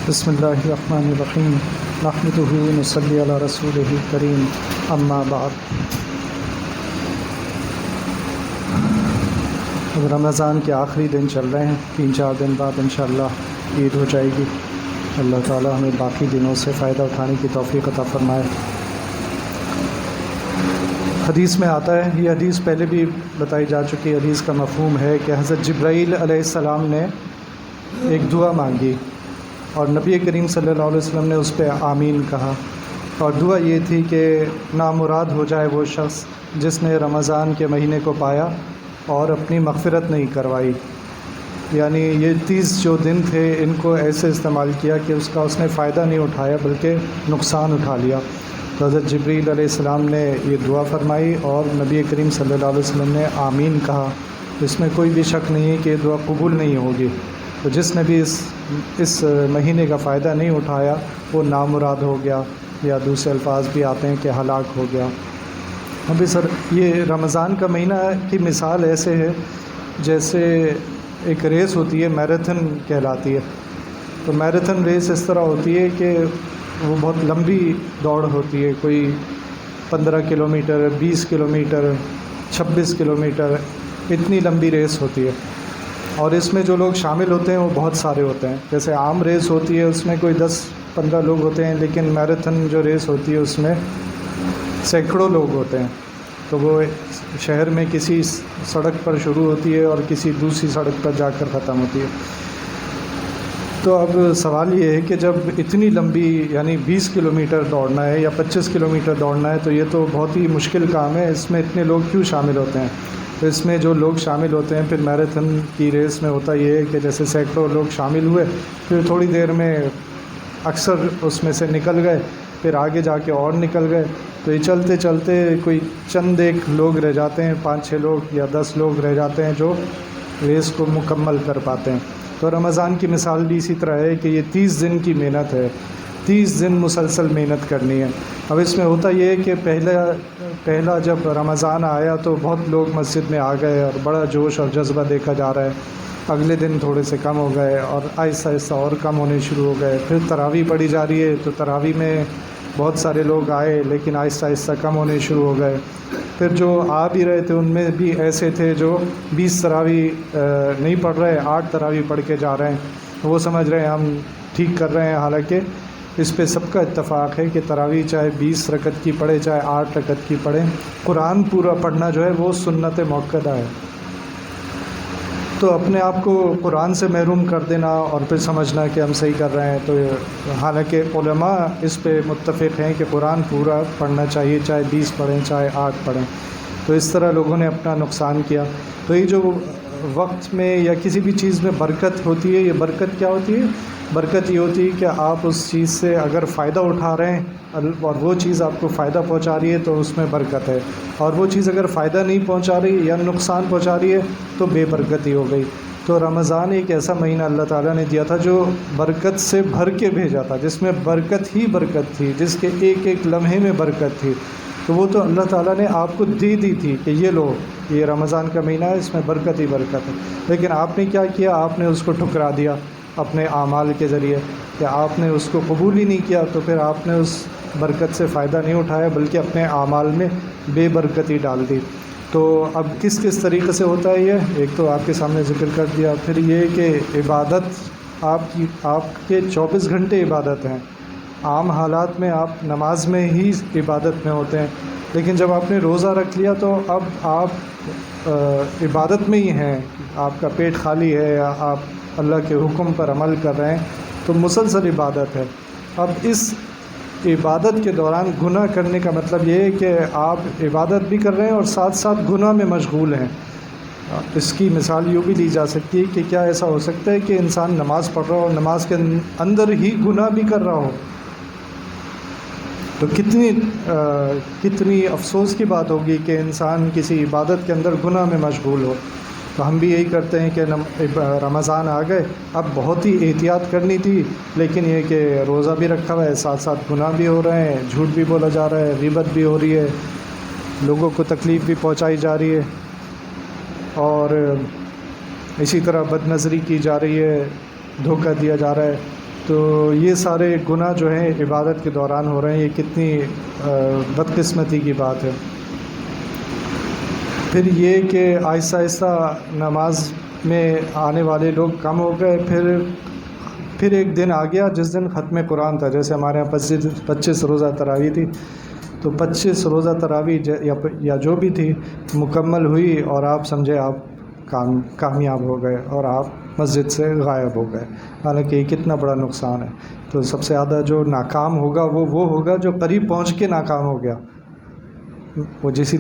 بسم اللہ الرحمن الرحیم نحمدہ ونصلی علی رسولہ الکریم اما بعد۔ اب رمضان کے آخری دن چل رہے ہیں، 3-4 دن بعد انشاءاللہ عید ہو جائے گی۔ اللہ تعالی ہمیں باقی دنوں سے فائدہ اٹھانے کی توفیق عطا فرمائے۔ حدیث میں آتا ہے، یہ حدیث پہلے بھی بتائی جا چکی ہے، حدیث کا مفہوم ہے کہ حضرت جبرائیل علیہ السلام نے ایک دعا مانگی اور نبی کریم صلی اللہ علیہ وسلم نے اس پہ آمین کہا، اور دعا یہ تھی کہ نامراد ہو جائے وہ شخص جس نے رمضان کے مہینے کو پایا اور اپنی مغفرت نہیں کروائی، یعنی یہ 30 جو دن تھے ان کو ایسے استعمال کیا کہ اس نے فائدہ نہیں اٹھایا بلکہ نقصان اٹھا لیا۔ تو حضرت جبرائیل علیہ السلام نے یہ دعا فرمائی اور نبی کریم صلی اللہ علیہ وسلم نے آمین کہا۔ اس میں کوئی بھی شک نہیں ہے کہ یہ دعا قبول نہیں ہوگی۔ تو جس نے بھی اس مہینے کا فائدہ نہیں اٹھایا وہ نامراد ہو گیا، یا دوسرے الفاظ بھی آتے ہیں کہ ہلاک ہو گیا۔ ابھی سر یہ رمضان کا مہینہ کی مثال ایسے ہے جیسے ایک ریس ہوتی ہے، میراتھن کہلاتی ہے۔ تو میراتھن ریس اس طرح ہوتی ہے کہ وہ بہت لمبی دوڑ ہوتی ہے، کوئی 15 کلومیٹر، 20 کلومیٹر، 26 کلومیٹر، اتنی لمبی ریس ہوتی ہے، اور اس میں جو لوگ شامل ہوتے ہیں وہ بہت سارے ہوتے ہیں۔ جیسے عام ریس ہوتی ہے اس میں کوئی 10-15 لوگ ہوتے ہیں، لیکن میراتھن جو ریس ہوتی ہے اس میں سینکڑوں لوگ ہوتے ہیں۔ تو وہ شہر میں کسی سڑک پر شروع ہوتی ہے اور کسی دوسری سڑک پر جا کر ختم ہوتی ہے۔ تو اب سوال یہ ہے کہ جب اتنی لمبی یعنی 20 کلومیٹر دوڑنا ہے یا 25 کلومیٹر دوڑنا ہے تو یہ تو بہت ہی مشکل کام ہے، اس میں اتنے لوگ کیوں شامل ہوتے ہیں؟ تو اس میں جو لوگ شامل ہوتے ہیں، پھر میراتھن کی ریس میں ہوتا یہ ہے کہ جیسے سینکڑوں لوگ شامل ہوئے، پھر تھوڑی دیر میں اکثر اس میں سے نکل گئے، پھر آگے جا کے اور نکل گئے، تو یہ چلتے چلتے کوئی چند ایک لوگ رہ جاتے ہیں، 5-6 لوگ یا 10 لوگ رہ جاتے ہیں جو ریس کو مکمل کر پاتے ہیں۔ تو رمضان کی مثال بھی اسی طرح ہے کہ یہ 30 دن کی محنت ہے، 30 دن مسلسل محنت کرنی ہے۔ اب اس میں ہوتا یہ ہے کہ پہلا جب رمضان آیا تو بہت لوگ مسجد میں آ گئے اور بڑا جوش اور جذبہ دیکھا جا رہا ہے۔ اگلے دن تھوڑے سے کم ہو گئے اور آہستہ آہستہ اور کم ہونے شروع ہو گئے۔ پھر تراویح پڑھی جا رہی ہے تو تراویح میں بہت سارے لوگ آئے لیکن آہستہ آہستہ کم ہونے شروع ہو گئے۔ پھر جو آ بھی رہے تھے ان میں بھی ایسے تھے جو 20 تراویح نہیں پڑھ رہے، 8 تراویح پڑھ کے جا رہے ہیں، وہ سمجھ رہے ہیں ہم ٹھیک کر رہے ہیں، حالانکہ اس پہ سب کا اتفاق ہے کہ تراویح چاہے 20 رکعت کی پڑھے چاہے 8 رکعت کی پڑھے، قرآن پورا پڑھنا جو ہے وہ سنت موقدہ ہے۔ تو اپنے آپ کو قرآن سے محروم کر دینا اور پھر سمجھنا کہ ہم صحیح کر رہے ہیں، تو حالانکہ علماء اس پہ متفق ہیں کہ قرآن پورا پڑھنا چاہیے، چاہے 20 پڑھیں چاہے 8 پڑھیں۔ تو اس طرح لوگوں نے اپنا نقصان کیا۔ تو یہ جو وقت میں یا کسی بھی چیز میں برکت ہوتی ہے، یہ برکت کیا ہوتی ہے؟ برکت یہ ہوتی ہے کہ آپ اس چیز سے اگر فائدہ اٹھا رہے ہیں اور وہ چیز آپ کو فائدہ پہنچا رہی ہے تو اس میں برکت ہے، اور وہ چیز اگر فائدہ نہیں پہنچا رہی یا نقصان پہنچا رہی ہے تو بے برکتی ہو گئی۔ تو رمضان ایک ایسا مہینہ اللہ تعالیٰ نے دیا تھا جو برکت سے بھر کے بھیجا تھا، جس میں برکت ہی برکت تھی، جس کے ایک ایک لمحے میں برکت تھی۔ تو وہ تو اللہ تعالیٰ نے آپ کو دے دی تھی کہ یہ لو، یہ رمضان کا مہینہ ہے، اس میں برکت ہی برکت ہے، لیکن آپ نے کیا کیا؟ آپ نے اس کو ٹھکرا دیا اپنے اعمال کے ذریعے، کہ آپ نے اس کو قبول ہی نہیں کیا، تو پھر آپ نے اس برکت سے فائدہ نہیں اٹھایا بلکہ اپنے اعمال میں بے برکتی ڈال دی۔ تو اب کس طریقے سے ہوتا ہے یہ؟ ایک تو آپ کے سامنے ذکر کر دیا، پھر یہ کہ عبادت آپ کے 24 گھنٹے عبادت ہیں۔ عام حالات میں آپ نماز میں ہی عبادت میں ہوتے ہیں، لیکن جب آپ نے روزہ رکھ لیا تو اب آپ عبادت میں ہی ہیں، آپ کا پیٹ خالی ہے یا آپ اللہ کے حکم پر عمل کر رہے ہیں، تو مسلسل عبادت ہے۔ اب اس عبادت کے دوران گناہ کرنے کا مطلب یہ ہے کہ آپ عبادت بھی کر رہے ہیں اور ساتھ ساتھ گناہ میں مشغول ہیں۔ اس کی مثال یوں بھی لی جا سکتی ہے کہ کیا ایسا ہو سکتا ہے کہ انسان نماز پڑھ رہا ہو اور نماز کے اندر ہی گناہ بھی کر رہا ہو؟ تو کتنی افسوس کی بات ہوگی کہ انسان کسی عبادت کے اندر گناہ میں مشغول ہو۔ تو ہم بھی یہی کرتے ہیں کہ رمضان آ گئے، اب بہت ہی احتیاط کرنی تھی، لیکن یہ کہ روزہ بھی رکھا ہوا ہے، ساتھ ساتھ گناہ بھی ہو رہے ہیں، جھوٹ بھی بولا جا رہا ہے، غیبت بھی ہو رہی ہے، لوگوں کو تکلیف بھی پہنچائی جا رہی ہے، اور اسی طرح بد نظری کی جا رہی ہے، دھوکہ دیا جا رہا ہے۔ تو یہ سارے گناہ جو ہیں عبادت کے دوران ہو رہے ہیں، یہ کتنی بدقسمتی کی بات ہے۔ پھر یہ کہ آہستہ آہستہ نماز میں آنے والے لوگ کم ہو گئے۔ پھر ایک دن آ گیا جس دن ختم قرآن تھا، جیسے ہمارے یہاں 25 روزہ تراویح تھی، تو 25 روزہ تراویح یا جو بھی تھی مکمل ہوئی، اور آپ سمجھے آپ کامیاب ہو گئے اور آپ مسجد سے غائب ہو گئے، حالانکہ یہ کتنا بڑا نقصان ہے۔ تو سب سے زیادہ جو ناکام ہوگا وہ ہوگا جو قریب پہنچ کے ناکام ہو گیا۔ وہ جس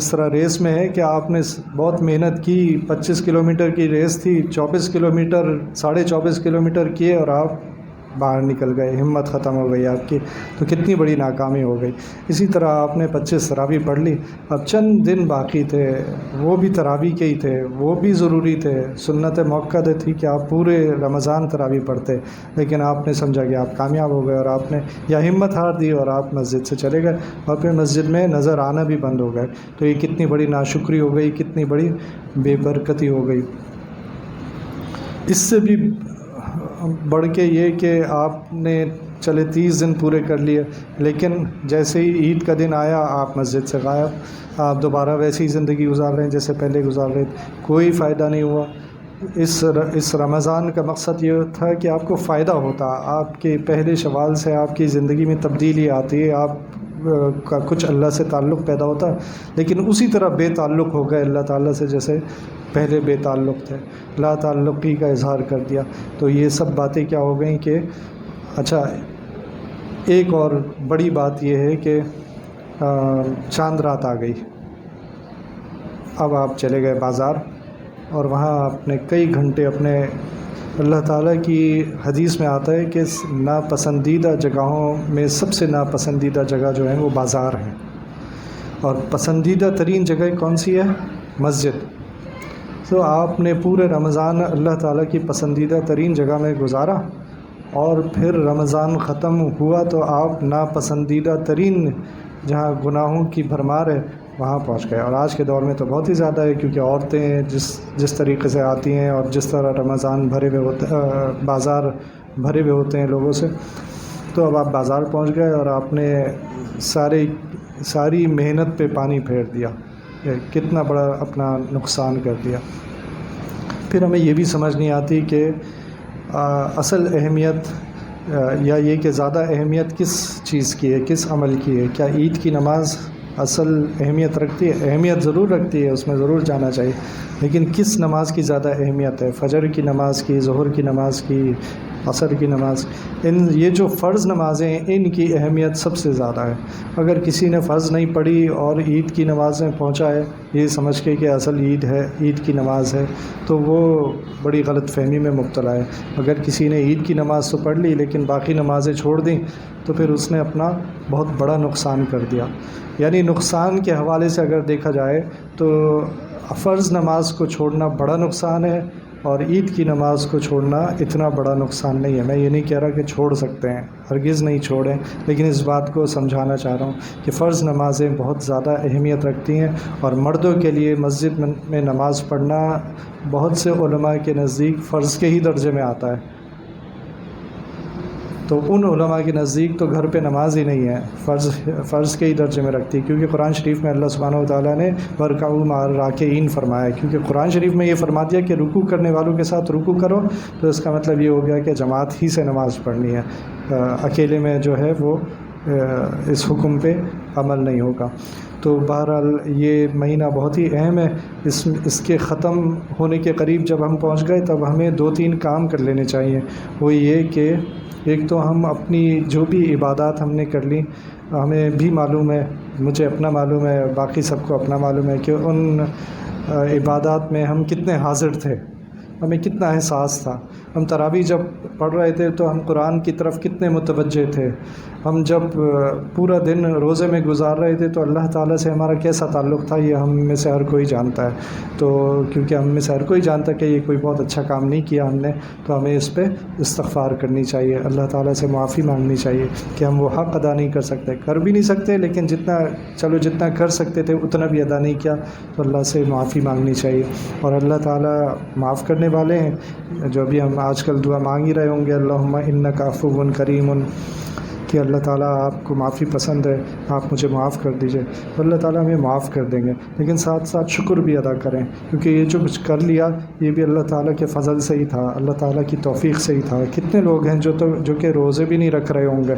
طرح ریس میں ہے کہ آپ نے بہت محنت کی، 25 کلومیٹر کی ریس تھی، 24 کلومیٹر 24.5 کلومیٹر کیے اور آپ باہر نکل گئے، ہمت ختم ہو گئی آپ کی، تو کتنی بڑی ناکامی ہو گئی۔ اسی طرح آپ نے 25 تراویح پڑھ لی، اب چند دن باقی تھے، وہ بھی تراویح کے ہی تھے، وہ بھی ضروری تھے، سنت موقدہ تھی کہ آپ پورے رمضان تراویح پڑھتے، لیکن آپ نے سمجھا کہ آپ کامیاب ہو گئے اور آپ نے یا ہمت ہار دی اور آپ مسجد سے چلے گئے اور پھر مسجد میں نظر آنا بھی بند ہو گئے۔ تو یہ کتنی بڑی ناشکری ہو گئی، کتنی بڑی بے برکتی ہو گئی۔ اس سے بھی بڑھ کے یہ کہ آپ نے چلے 30 دن پورے کر لیے، لیکن جیسے ہی عید کا دن آیا آپ مسجد سے غائب، آپ دوبارہ ویسی ہی زندگی گزار رہے ہیں جیسے پہلے گزار رہے تھے، کوئی فائدہ نہیں ہوا۔ اس رمضان کا مقصد یہ تھا کہ آپ کو فائدہ ہوتا، آپ کے پہلے شوال سے آپ کی زندگی میں تبدیلی آتی ہے، آپ کا کچھ اللہ سے تعلق پیدا ہوتا، لیکن اسی طرح بے تعلق ہو گئے اللہ تعالیٰ سے جیسے پہلے بے تعلق تھے، لا تعلقی کا اظہار کر دیا۔ تو یہ سب باتیں کیا ہو گئیں کہ اچھا، ایک اور بڑی بات یہ ہے کہ چاند رات آ گئی، اب آپ چلے گئے بازار اور وہاں آپ نے کئی گھنٹے اپنے، اللہ تعالیٰ کی حدیث میں آتا ہے کہ ناپسندیدہ جگہوں میں سب سے ناپسندیدہ جگہ جو ہے وہ بازار ہے، اور پسندیدہ ترین جگہ کون سی ہے؟ مسجد۔ تو آپ نے پورے رمضان اللہ تعالیٰ کی پسندیدہ ترین جگہ میں گزارا، اور پھر رمضان ختم ہوا تو آپ ناپسندیدہ ترین جہاں گناہوں کی بھرمار ہے وہاں پہنچ گئے۔ اور آج کے دور میں تو بہت ہی زیادہ ہے، کیونکہ عورتیں جس طریقے سے آتی ہیں اور جس طرح رمضان بھرے ہوئے ہوتے، بازار بھرے ہوئے ہوتے ہیں لوگوں سے، تو اب آپ بازار پہنچ گئے اور آپ نے ساری محنت پہ پانی پھیر دیا، کتنا بڑا اپنا نقصان کر دیا۔ پھر ہمیں یہ بھی سمجھ نہیں آتی کہ اصل اہمیت یا یہ کہ زیادہ اہمیت کس چیز کی ہے، کس عمل کی ہے۔ کیا عید کی نماز اصل اہمیت رکھتی ہے؟ اہمیت ضرور رکھتی ہے، اس میں ضرور جانا چاہیے، لیکن کس نماز کی زیادہ اہمیت ہے؟ فجر کی نماز کی، ظہر کی نماز کی، عصر کی نماز؟ یہ جو فرض نمازیں ہیں ان کی اہمیت سب سے زیادہ ہے۔ اگر کسی نے فرض نہیں پڑھی اور عید کی نماز میں پہنچا ہے یہ سمجھ کے کہ اصل عید ہے، عید کی نماز ہے، تو وہ بڑی غلط فہمی میں مبتلا ہے۔ اگر کسی نے عید کی نماز تو پڑھ لی لیکن باقی نمازیں چھوڑ دیں تو پھر اس نے اپنا بہت بڑا نقصان کر دیا۔ یعنی نقصان کے حوالے سے اگر دیکھا جائے تو فرض نماز کو چھوڑنا بڑا نقصان ہے، اور عید کی نماز کو چھوڑنا اتنا بڑا نقصان نہیں ہے۔ میں یہ نہیں کہہ رہا کہ چھوڑ سکتے ہیں، ہرگز نہیں چھوڑیں، لیکن اس بات کو سمجھانا چاہ رہا ہوں کہ فرض نمازیں بہت زیادہ اہمیت رکھتی ہیں، اور مردوں کے لیے مسجد میں نماز پڑھنا بہت سے علماء کے نزدیک فرض کے ہی درجے میں آتا ہے۔ تو ان علماء کے نزدیک تو گھر پہ نماز ہی نہیں ہے، فرض کے ہی درجے میں رکھتی ہے، کیونکہ قرآن شریف میں اللہ سبحانہ و تعالیٰ نے وَارْكَعُوا مَعَ الرَّاكِعِينَ فرمایا ہے، کیونکہ قرآن شریف میں یہ فرما دیا کہ رکوع کرنے والوں کے ساتھ رکوع کرو، تو اس کا مطلب یہ ہو گیا کہ جماعت ہی سے نماز پڑھنی ہے، اکیلے میں جو ہے وہ اس حکم پہ عمل نہیں ہوگا۔ تو بہرحال یہ مہینہ بہت ہی اہم ہے، اس کے ختم ہونے کے قریب جب ہم پہنچ گئے تب ہمیں 2-3 کام کر لینے چاہیے۔ وہ یہ کہ ایک تو ہم اپنی جو بھی عبادات ہم نے کر لی، ہمیں بھی معلوم ہے، مجھے اپنا معلوم ہے، باقی سب کو اپنا معلوم ہے کہ ان عبادات میں ہم کتنے حاضر تھے، ہمیں کتنا احساس تھا۔ ہم تراویح جب پڑھ رہے تھے تو ہم قرآن کی طرف کتنے متوجہ تھے، ہم جب پورا دن روزے میں گزار رہے تھے تو اللہ تعالیٰ سے ہمارا کیسا تعلق تھا، یہ ہم میں سے ہر کوئی جانتا ہے۔ تو کیونکہ ہم میں سے ہر کوئی جانتا ہے کہ یہ کوئی بہت اچھا کام نہیں کیا ہم نے، تو ہمیں اس پہ استغفار کرنی چاہیے، اللہ تعالیٰ سے معافی مانگنی چاہیے کہ ہم وہ حق ادا نہیں کر سکتے، کر بھی نہیں سکتے، لیکن جتنا کر سکتے تھے اتنا بھی ادا نہیں کیا، تو اللہ سے معافی مانگنی چاہیے۔ اور اللہ تعالیٰ معاف کرنے والے ہیں، جو بھی ہم آج کل دعا مانگ ہی رہے ہوں گے اللہم انک عفو کریم، کہ اللہ تعالیٰ آپ کو معافی پسند ہے، آپ مجھے معاف کر دیجئے، تو اللہ تعالیٰ ہمیں معاف کر دیں گے۔ لیکن ساتھ ساتھ شکر بھی ادا کریں، کیونکہ یہ جو کچھ کر لیا یہ بھی اللہ تعالیٰ کے فضل سے ہی تھا، اللہ تعالیٰ کی توفیق سے ہی تھا۔ کتنے لوگ ہیں جو کہ روزے بھی نہیں رکھ رہے ہوں گے،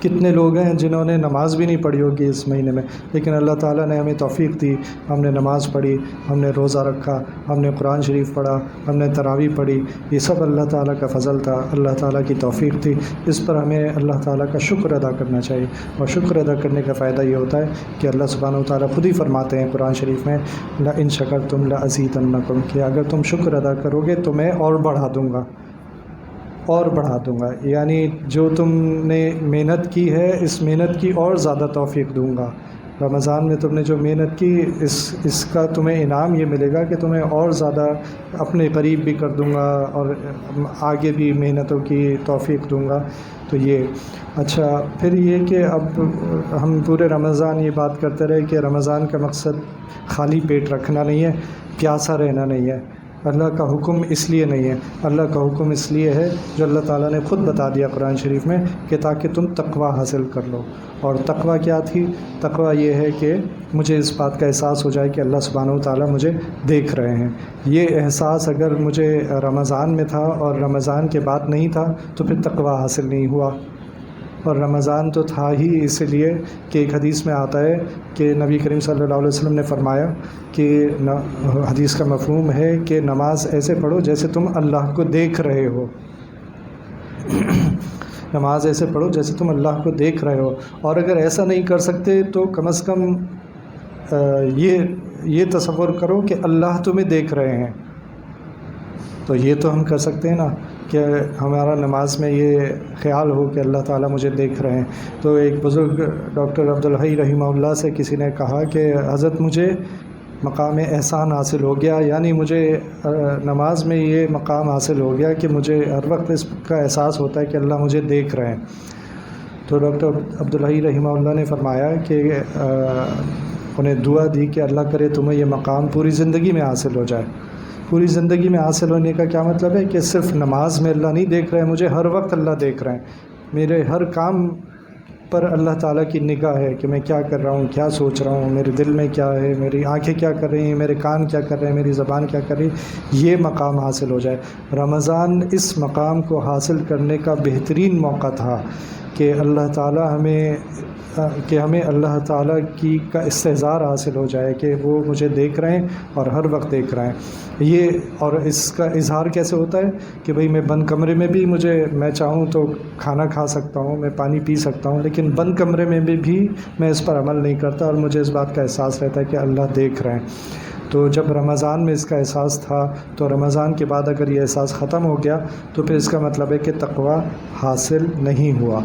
کتنے لوگ ہیں جنہوں نے نماز بھی نہیں پڑھی ہوگی اس مہینے میں، لیکن اللہ تعالیٰ نے ہمیں توفیق دی، ہم نے نماز پڑھی، ہم نے روزہ رکھا، ہم نے قرآن شریف پڑھا، ہم نے تراویح پڑھی، یہ سب اللہ تعالیٰ کا فضل تھا، اللہ تعالیٰ کی توفیق تھی۔ اس پر ہمیں اللہ تعالیٰ کا شکر ادا کرنا چاہیے، اور شکر ادا کرنے کا فائدہ یہ ہوتا ہے کہ اللہ سبحانہ وتعالیٰ خود ہی فرماتے ہیں قرآن شریف میں لَإِن شَكَرْتُمْ لَأَزِيدَنَّكُمْ، کہ اگر تم شکر ادا کرو گے تو میں اور بڑھا دوں گا، اور بڑھا دوں گا، یعنی جو تم نے محنت کی ہے اس محنت کی اور زیادہ توفیق دوں گا۔ رمضان میں تم نے جو محنت کی اس کا تمہیں انعام یہ ملے گا کہ تمہیں اور زیادہ اپنے قریب بھی کر دوں گا اور آگے بھی محنتوں کی توفیق دوں گا۔ تو یہ اچھا، پھر یہ کہ اب ہم پورے رمضان یہ بات کرتے رہے کہ رمضان کا مقصد خالی پیٹ رکھنا نہیں ہے، پیاسا رہنا نہیں ہے، اللہ کا حکم اس لیے نہیں ہے، اللہ کا حکم اس لیے ہے جو اللہ تعالیٰ نے خود بتا دیا قرآن شریف میں کہ تاکہ تم تقوی حاصل کر لو۔ اور تقوی کیا تھی؟ تقوی یہ ہے کہ مجھے اس بات کا احساس ہو جائے کہ اللہ سبحانہ وتعالیٰ مجھے دیکھ رہے ہیں۔ یہ احساس اگر مجھے رمضان میں تھا اور رمضان کے بعد نہیں تھا تو پھر تقوی حاصل نہیں ہوا۔ اور رمضان تو تھا ہی اس لیے کہ ایک حدیث میں آتا ہے کہ نبی کریم صلی اللہ علیہ وسلم نے فرمایا کہ حدیث کا مفہوم ہے کہ نماز ایسے پڑھو جیسے تم اللہ کو دیکھ رہے ہو، نماز ایسے پڑھو جیسے تم اللہ کو دیکھ رہے ہو، اور اگر ایسا نہیں کر سکتے تو کم از کم یہ تصور کرو کہ اللہ تمہیں دیکھ رہے ہیں۔ تو یہ تو ہم کر سکتے ہیں نا کہ ہمارا نماز میں یہ خیال ہو کہ اللہ تعالیٰ مجھے دیکھ رہے ہیں۔ تو ایک بزرگ ڈاکٹر عبدالحی رحمہ اللہ سے کسی نے کہا کہ حضرت مجھے مقام احسان حاصل ہو گیا، یعنی مجھے نماز میں یہ مقام حاصل ہو گیا کہ مجھے ہر وقت اس کا احساس ہوتا ہے کہ اللہ مجھے دیکھ رہے ہیں۔ تو ڈاکٹر عبدالحی رحمہ اللہ نے فرمایا کہ انہیں دعا دی کہ اللہ کرے تمہیں یہ مقام پوری زندگی میں حاصل ہو جائے۔ پوری زندگی میں حاصل ہونے کا کیا مطلب ہے کہ صرف نماز میں اللہ نہیں دیکھ رہے ہیں، مجھے ہر وقت اللہ دیکھ رہے ہیں، میرے ہر کام پر اللہ تعالیٰ کی نگاہ ہے کہ میں کیا کر رہا ہوں، کیا سوچ رہا ہوں، میرے دل میں کیا ہے، میری آنکھیں کیا کر رہی ہیں، میرے کان کیا کر رہے ہیں، میری زبان کیا کر رہی ہے، یہ مقام حاصل ہو جائے۔ رمضان اس مقام کو حاصل کرنے کا بہترین موقع تھا کہ اللہ تعالیٰ ہمیں اللہ تعالیٰ کی کا استحضار حاصل ہو جائے کہ وہ مجھے دیکھ رہے ہیں اور ہر وقت دیکھ رہے ہیں۔ یہ اور اس کا اظہار کیسے ہوتا ہے کہ بھئی میں بند کمرے میں بھی میں چاہوں تو کھانا کھا سکتا ہوں، میں پانی پی سکتا ہوں، لیکن بند کمرے میں بھی میں اس پر عمل نہیں کرتا اور مجھے اس بات کا احساس رہتا ہے کہ اللہ دیکھ رہے ہیں۔ تو جب رمضان میں اس کا احساس تھا تو رمضان کے بعد اگر یہ احساس ختم ہو گیا تو پھر اس کا مطلب ہے کہ تقوی حاصل نہیں ہوا،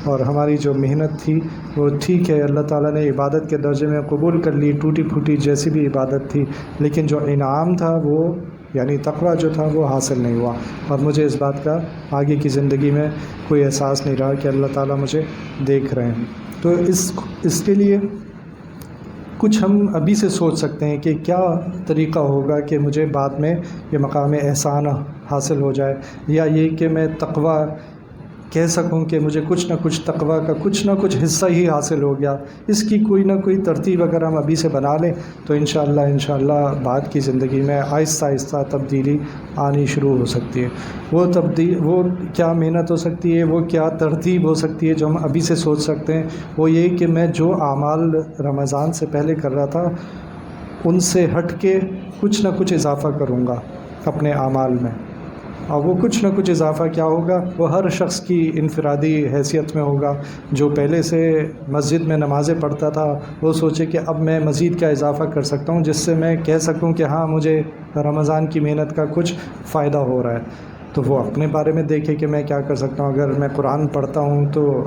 اور ہماری جو محنت تھی وہ ٹھیک ہے، اللہ تعالیٰ نے عبادت کے درجے میں قبول کر لی، ٹوٹی پھوٹی جیسی بھی عبادت تھی، لیکن جو انعام تھا وہ یعنی تقوی جو تھا وہ حاصل نہیں ہوا، اور مجھے اس بات کا آگے کی زندگی میں کوئی احساس نہیں رہا کہ اللہ تعالیٰ مجھے دیکھ رہے ہیں۔ تو اس کے لیے کچھ ہم ابھی سے سوچ سکتے ہیں کہ کیا طریقہ ہوگا کہ مجھے بعد میں یہ مقام احسان حاصل ہو جائے، یا یہ کہ میں تقوی کہہ سکوں کہ مجھے کچھ نہ کچھ تقوی کا کچھ نہ کچھ حصہ ہی حاصل ہو گیا۔ اس کی کوئی نہ کوئی ترتیب اگر ہم ابھی سے بنا لیں تو انشاءاللہ بعد کی زندگی میں آہستہ آہستہ تبدیلی آنی شروع ہو سکتی ہے۔ وہ کیا محنت ہو سکتی ہے، وہ کیا ترتیب ہو سکتی ہے جو ہم ابھی سے سوچ سکتے ہیں، وہ یہ کہ میں جو اعمال رمضان سے پہلے کر رہا تھا ان سے ہٹ کے کچھ نہ کچھ اضافہ کروں گا اپنے اعمال میں، اور وہ کچھ نہ کچھ اضافہ کیا ہوگا، وہ ہر شخص کی انفرادی حیثیت میں ہوگا۔ جو پہلے سے مسجد میں نمازیں پڑھتا تھا وہ سوچے کہ اب میں مزید کیا اضافہ کر سکتا ہوں جس سے میں کہہ سکوں کہ ہاں مجھے رمضان کی محنت کا کچھ فائدہ ہو رہا ہے۔ تو وہ اپنے بارے میں دیکھے کہ میں کیا کر سکتا ہوں، اگر میں قرآن پڑھتا ہوں تو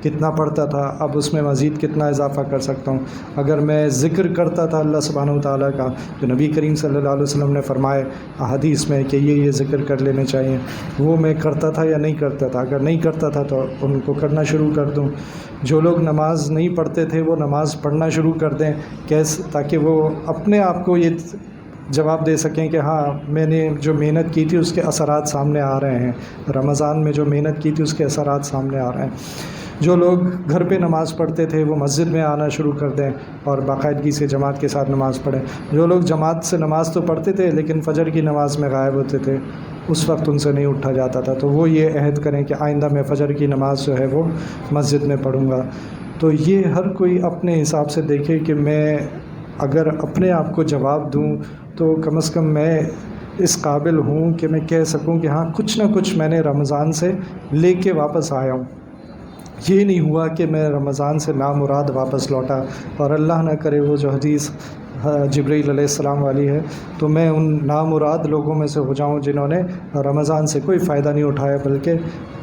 کتنا پڑھتا تھا، اب اس میں مزید کتنا اضافہ کر سکتا ہوں، اگر میں ذکر کرتا تھا اللہ سبحانہ وتعالیٰ کا جو نبی کریم صلی اللہ علیہ وسلم نے فرمائے احادیث میں کہ یہ ذکر کر لینے چاہیے، وہ میں کرتا تھا یا نہیں کرتا تھا، اگر نہیں کرتا تھا تو ان کو کرنا شروع کر دوں۔ جو لوگ نماز نہیں پڑھتے تھے وہ نماز پڑھنا شروع کر دیں، کیسے، تاکہ وہ اپنے آپ کو یہ جواب دے سکیں کہ ہاں میں نے جو محنت کی تھی اس کے اثرات سامنے آ رہے ہیں، رمضان میں جو محنت کی تھی اس کے اثرات سامنے آ رہے ہیں۔ جو لوگ گھر پہ نماز پڑھتے تھے وہ مسجد میں آنا شروع کر دیں اور باقاعدگی سے جماعت کے ساتھ نماز پڑھیں۔ جو لوگ جماعت سے نماز تو پڑھتے تھے لیکن فجر کی نماز میں غائب ہوتے تھے، اس وقت ان سے نہیں اٹھا جاتا تھا، تو وہ یہ عہد کریں کہ آئندہ میں فجر کی نماز جو ہے وہ مسجد میں پڑھوں گا۔ تو یہ ہر کوئی اپنے حساب سے دیکھے کہ میں اگر اپنے آپ کو جواب دوں تو کم از کم میں اس قابل ہوں کہ میں کہہ سکوں کہ ہاں کچھ نہ کچھ میں نے رمضان سے لے کے واپس آیا ہوں۔ یہ نہیں ہوا کہ میں رمضان سے نامراد واپس لوٹا، اور اللہ نہ کرے وہ جو حدیث جبرائیل علیہ السلام والی ہے تو میں ان نامراد لوگوں میں سے ہو جاؤں جنہوں نے رمضان سے کوئی فائدہ نہیں اٹھایا بلکہ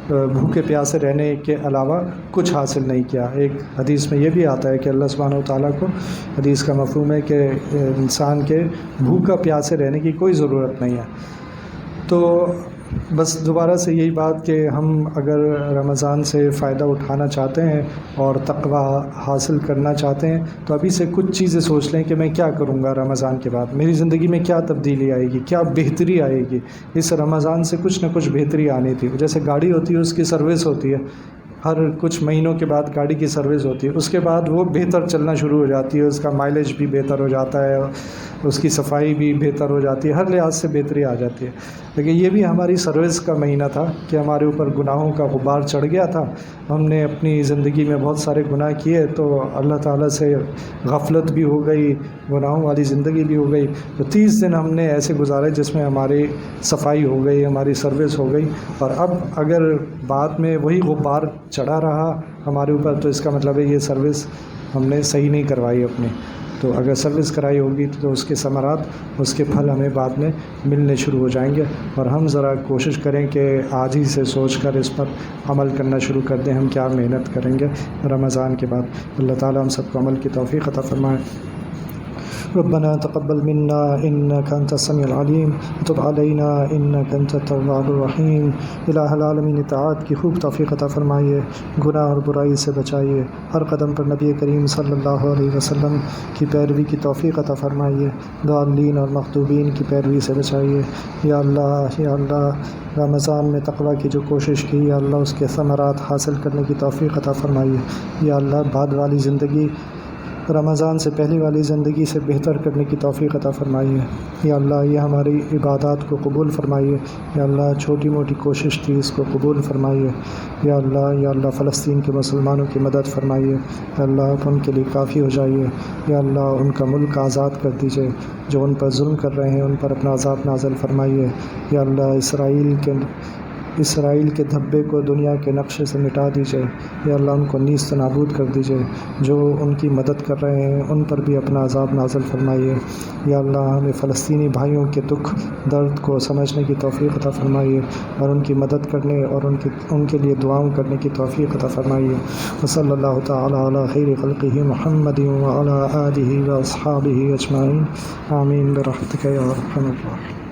بھوکے پیاسے رہنے کے علاوہ کچھ حاصل نہیں کیا۔ ایک حدیث میں یہ بھی آتا ہے کہ اللہ سبحانہ وتعالیٰ کو، حدیث کا مفہوم ہے کہ انسان کے بھوکا پیاسے رہنے کی کوئی ضرورت نہیں ہے۔ تو بس دوبارہ سے یہی بات کہ ہم اگر رمضان سے فائدہ اٹھانا چاہتے ہیں اور تقوی حاصل کرنا چاہتے ہیں تو ابھی سے کچھ چیزیں سوچ لیں کہ میں کیا کروں گا رمضان کے بعد، میری زندگی میں کیا تبدیلی آئے گی، کیا بہتری آئے گی۔ اس رمضان سے کچھ نہ کچھ بہتری آنی تھی۔ جیسے گاڑی ہوتی ہے، اس کی سروس ہوتی ہے، ہر کچھ مہینوں کے بعد گاڑی کی سروس ہوتی ہے، اس کے بعد وہ بہتر چلنا شروع ہو جاتی ہے، اس کا مائلیج بھی بہتر ہو جاتا ہے، اس کی صفائی بھی بہتر ہو جاتی ہے، ہر لحاظ سے بہتری آ جاتی ہے۔ لیکن یہ بھی ہماری سروس کا مہینہ تھا کہ ہمارے اوپر گناہوں کا غبار چڑھ گیا تھا، ہم نے اپنی زندگی میں بہت سارے گناہ کیے، تو اللہ تعالیٰ سے غفلت بھی ہو گئی، گناہوں والی زندگی بھی ہو گئی۔ تو 30 دن ہم نے ایسے گزارے جس میں ہماری صفائی ہو گئی، ہماری سروس ہو گئی، اور اب اگر بعد میں وہی غبار چڑھا رہا ہمارے اوپر تو اس کا مطلب ہے یہ سروس ہم نے صحیح نہیں کروائی اپنی۔ تو اگر سروس کرائی ہوگی تو اس کے ثمرات، اس کے پھل ہمیں بعد میں ملنے شروع ہو جائیں گے، اور ہم ذرا کوشش کریں کہ آج ہی سے سوچ کر اس پر عمل کرنا شروع کر دیں ہم کیا محنت کریں گے رمضان کے بعد۔ اللہ تعالیٰ ہم سب کو عمل کی توفیق عطا فرمائے۔ ربنا تقبل منا انك انت السميع العليم وتب علينا انك انت التواب الرحيم۔ الہ العالمین اطاعت کی خوب توفیق عطا فرمائیے، گناہ اور برائی سے بچائیے، ہر قدم پر نبی کریم صلی اللہ علیہ وسلم کی پیروی کی توفیق عطا فرمائیے، ضالین اور مغضوبین کی پیروی سے بچائیے۔ یا اللہ رمضان میں تقوی کی جو کوشش کی، یا اللہ اس کے ثمرات حاصل کرنے کی توفیق عطا فرمائیے۔ یا اللہ بعد والی زندگی رمضان سے پہلے والی زندگی سے بہتر کرنے کی توفیق عطا فرمائیے۔ یا اللہ یہ ہماری عبادات کو قبول فرمائیے۔ یا اللہ چھوٹی موٹی کوشش تھی اس کو قبول فرمائیے۔ یا اللہ فلسطین کے مسلمانوں کی مدد فرمائیے۔ یا اللہ آپ ان کے لیے کافی ہو جائیے۔ یا اللہ ان کا ملک آزاد کر دیجیے، جو ان پر ظلم کر رہے ہیں ان پر اپنا عذاب نازل فرمائیے۔ یا اللہ اسرائیل کے دھبے کو دنیا کے نقشے سے مٹا دیجیے۔ یا اللہ ان کو نیست نابود کر دیجیے، جو ان کی مدد کر رہے ہیں ان پر بھی اپنا عذاب نازل فرمائیے۔ یا اللہ ہمیں فلسطینی بھائیوں کے دکھ درد کو سمجھنے کی توفیق عطا فرمائیے، اور ان کی مدد کرنے اور ان کے لیے دعاؤں کرنے کی توفیق عطا فرمائیے۔ وصلی اللہ تعالی علی خیر خلقہ محمد وعلی آلہ واصحابہ اجمعین، آمین برحمتک یا ارحم الراحمین۔